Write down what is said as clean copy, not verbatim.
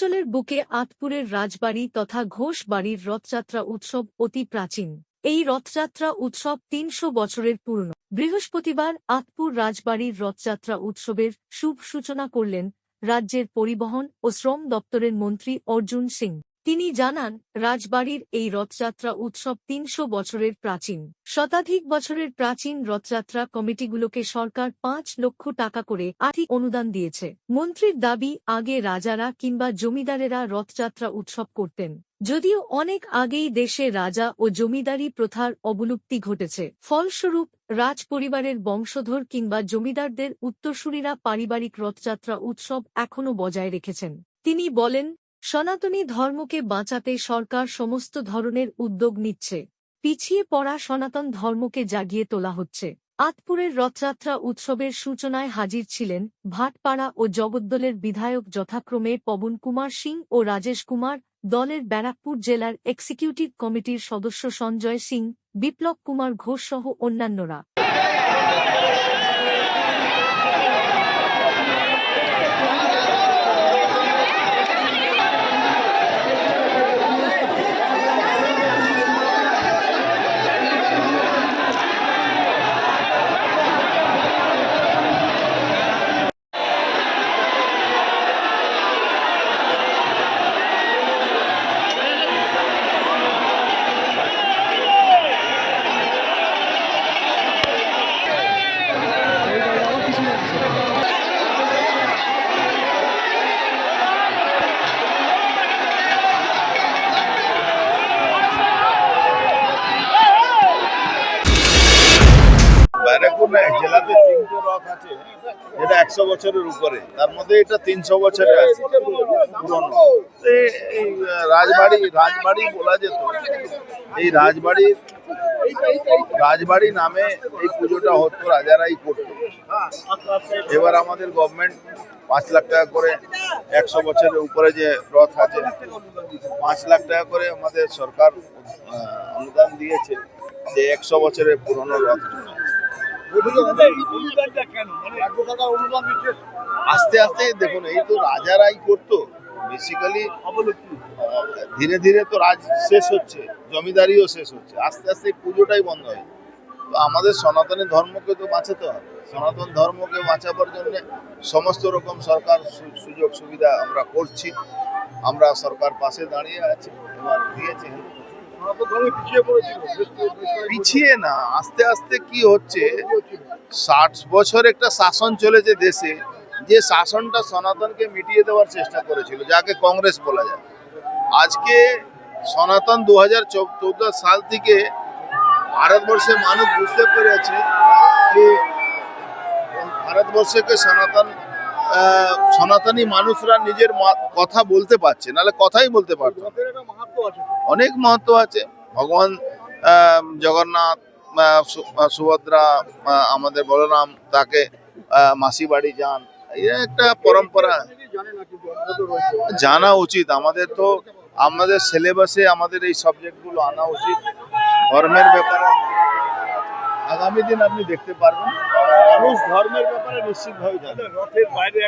পূর্বাঞ্চলের বুকে আতপুরের রাজবাড়ি তথা ঘোষ বাড়ির রথযাত্রা উৎসব অতি প্রাচীন। এই রথযাত্রা উৎসব ৩০০ বছরের পুরনো। বৃহস্পতিবার আতপুর রাজবাড়ির রথযাত্রা উৎসবের শুভ সূচনা করলেন রাজ্যের পরিবহন ও শ্রম দপ্তরের মন্ত্রী অর্জুন সিং। তিনি জানান, রাজবাড়ির এই রথযাত্রা উৎসব ৩০০ বছরের প্রাচীন। শতাধিক বছরের প্রাচীন রথযাত্রা কমিটিগুলোকে সরকার ৫ লক্ষ টাকা করে আর্থিক অনুদান দিয়েছে। মন্ত্রীর দাবি, আগে রাজারা কিংবা জমিদারেরা রথযাত্রা উৎসব করতেন, যদিও অনেক আগেই দেশে রাজা ও জমিদারি প্রথার অবলুপ্তি ঘটেছে। ফলস্বরূপ রাজ পরিবারের বংশধর কিংবা জমিদারদের উত্তরসূরিরা পারিবারিক রথযাত্রা উৎসব এখনও বজায় রেখেছেন। তিনি বলেন, সনাতনী ধর্মকে বাঁচাতে সরকার সমস্ত ধরনের উদ্যোগ নিচ্ছে। পিছিয়ে পড়া সনাতন ধর্মকে জাগিয়ে তোলা হচ্ছে। আতপুরের রথযাত্রা উৎসবের সূচনায় হাজির ছিলেন ভাটপাড়া ও জগদ্দলের বিধায়ক যথাক্রমে পবন কুমার সিং ও রাজেশ কুমার, দলের ব্যারাকপুর জেলার এক্সিকিউটিভ কমিটির সদস্য সঞ্জয় সিং, বিপ্লব কুমার ঘোষ সহ অন্যান্যরা। ব্যারাকপুর জেলাতে ৩টে রথ আছে, যেটা ১০০ বছরের উপরে, তার মধ্যে এটা ৩০০ বছরের আছে পুরনো। এই রাজবাড়ি বলা যেত। এই রাজবাড়ি নামে এই পুজোটা হতো, রাজারাই করতো। এবার আমাদের গভর্নমেন্ট ৫ লাখ টাকা করে ১০০ বছরের উপরে যে রথ আছে ৫ লাখ টাকা করে আমাদের সরকার অনুদান দিয়েছে, যে ১০০ বছরের পুরনো রথ। আস্তে আস্তে দেখুন, এই তো রাজারাই করতো বেসিক্যালি। ধীরে ধীরে তো রাজ শেষ হচ্ছে, জমিদারিও শেষ হচ্ছে, আস্তে আস্তে পুজোটাই বন্ধ হয়। তো আমাদের সনাতনী ধর্মকে তো বাঁচাতে হবে। সনাতন ধর্মকে বাঁচাবার জন্য সমস্ত রকম সরকার সুযোগ সুবিধা আমরা করছি। আমরা সরকার পাশে দাঁড়িয়ে আছি, এবার দিয়েছে। পিছিয়ে না, আস্তে আস্তে কি হচ্ছে, ৬০ বছর একটা শাসন চলেছে দেশে, যে শাসনটা সনাতনকে মিটিয়ে দেওয়ার চেষ্টা করেছিল, যাকে কংগ্রেস বলা যায়। আজকে সনাতন ২০১৪ সাল থেকে ভারতবর্ষের মানুষ বুঝতে পেরেছে যে ভারতবর্ষকে সনাতনী মানুষরা নিজের কথা বলতে পারছে, নাহলে কথাই বলতে পারত। অনেক মাহাত্ম আছে। ভগবান জগন্নাথ, সুভদ্রা, আমাদের বলরাম, তাকে মাসি বাড়ি যান, এই একটা পরম্পরা জানা উচিত। আমাদের সিলেবাসে আমাদের এই সাবজেক্টগুলো আনা উচিত। ধর্মের ব্যাপারে আগামী দিন আপনি দেখতে পারবেন, মানুষ ধর্মের ব্যাপারে নিশ্চিতভাবে জানে। রথের বাইরে